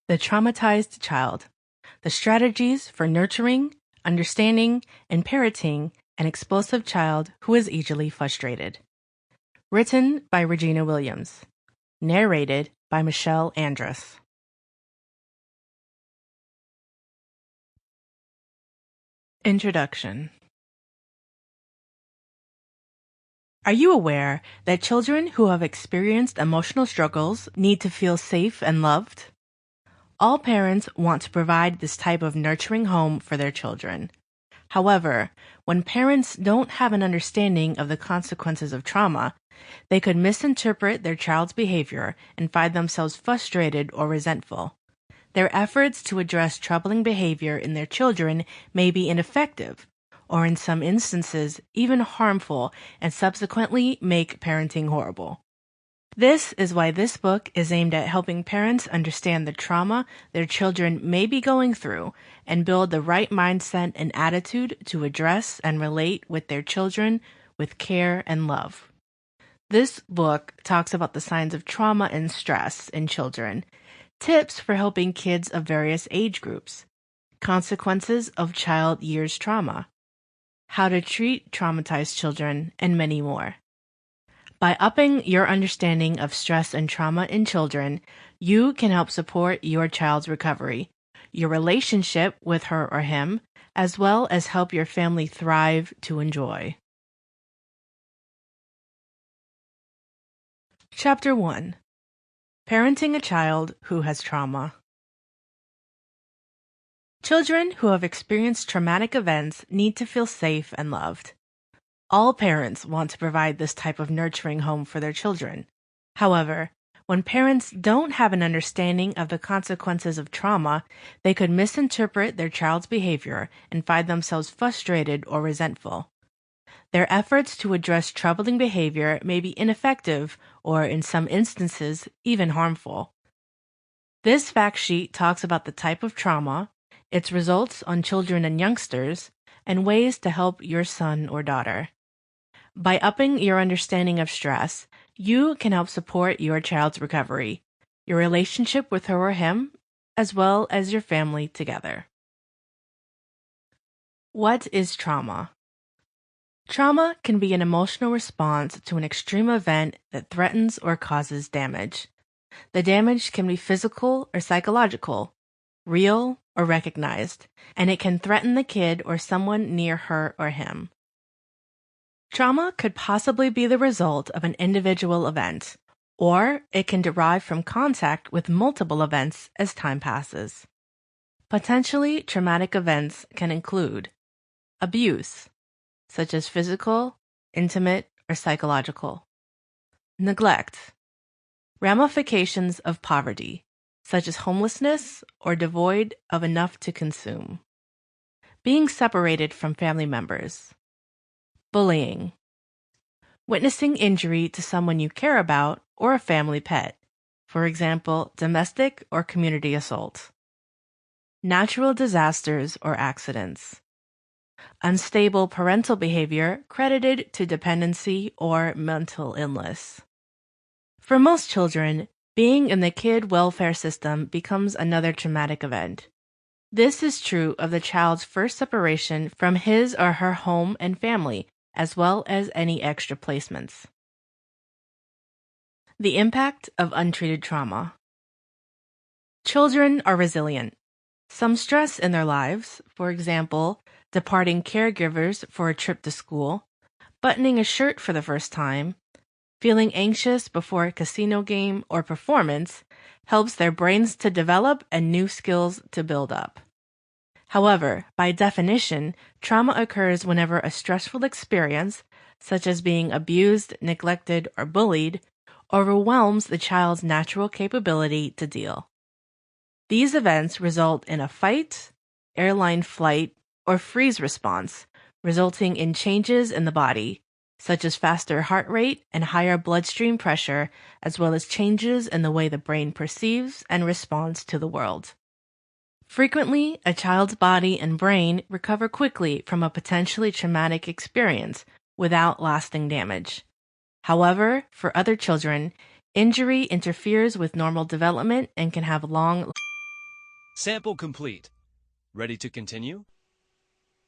The Traumatized Child: The Strategies for Nurturing, Understanding, and Parenting an Explosive Child Who is Easily Frustrated. Written by Regina Williams. Narrated by Andrus. Introduction. Are you aware that children who have experienced emotional struggles need to feel safe and loved? All parents want to provide this type of nurturing home for their children. However, when parents don't have an understanding of the consequences of trauma, they could misinterpret their child's behavior and find themselves frustrated or resentful. Their efforts to address troubling behavior in their children may be ineffective, or in some instances, even harmful, and subsequently make parenting horrible. This is why this book is aimed at helping parents understand the trauma their children may be going through and build the right mindset and attitude to address and relate with their children with care and love. This book talks about the signs of trauma and stress in children, tips for helping kids of various age groups, consequences of child years trauma, how to treat traumatized children, and many more. By upping your understanding of stress and trauma in children, you can help support your child's recovery, your relationship with her or him, as well as help your family thrive to enjoy. Chapter 1. Parenting a Child Who Has Trauma. Children who have experienced traumatic events need to feel safe and loved. All parents want to provide this type of nurturing home for their children. However, when parents don't have an understanding of the consequences of trauma, they could misinterpret their child's behavior and find themselves frustrated or resentful. Their efforts to address troubling behavior may be ineffective or, in some instances, even harmful. This fact sheet talks about the type of trauma, its results on children and youngsters, and ways to help your son or daughter. By upping your understanding of stress, you can help support your child's recovery, your relationship with her or him, as well as your family together. What is trauma? Trauma can be an emotional response to an extreme event that threatens or causes damage. The damage can be physical or psychological, real or recognized, and it can threaten the kid or someone near her or him. Trauma could possibly be the result of an individual event, or it can derive from contact with multiple events as time passes. Potentially traumatic events can include abuse, such as physical, intimate, or psychological; neglect, ramifications of poverty, such as homelessness or devoid of enough to consume; being separated from family members; bullying, witnessing injury to someone you care about or a family pet, for example, domestic or community assault; natural disasters or accidents; unstable parental behavior credited to dependency or mental illness. For most children, being in the kid welfare system becomes another traumatic event. This is true of the child's first separation from his or her home and family, as well as any extra placements. The impact of untreated trauma. Children are resilient. Some stress in their lives, for example, departing caregivers for a trip to school, buttoning a shirt for the first time, feeling anxious before a casino game or performance, helps their brains to develop and new skills to build up. However, by definition, trauma occurs whenever a stressful experience, such as being abused, neglected, or bullied, overwhelms the child's natural capability to deal. These events result in a fight, airline flight, or freeze response, resulting in changes in the body, such as faster heart rate and higher bloodstream pressure, as well as changes in the way the brain perceives and responds to the world. Frequently, a child's body and brain recover quickly from a potentially traumatic experience without lasting damage. However, for other children, injury interferes with normal development and can have long Sample complete. Ready to continue?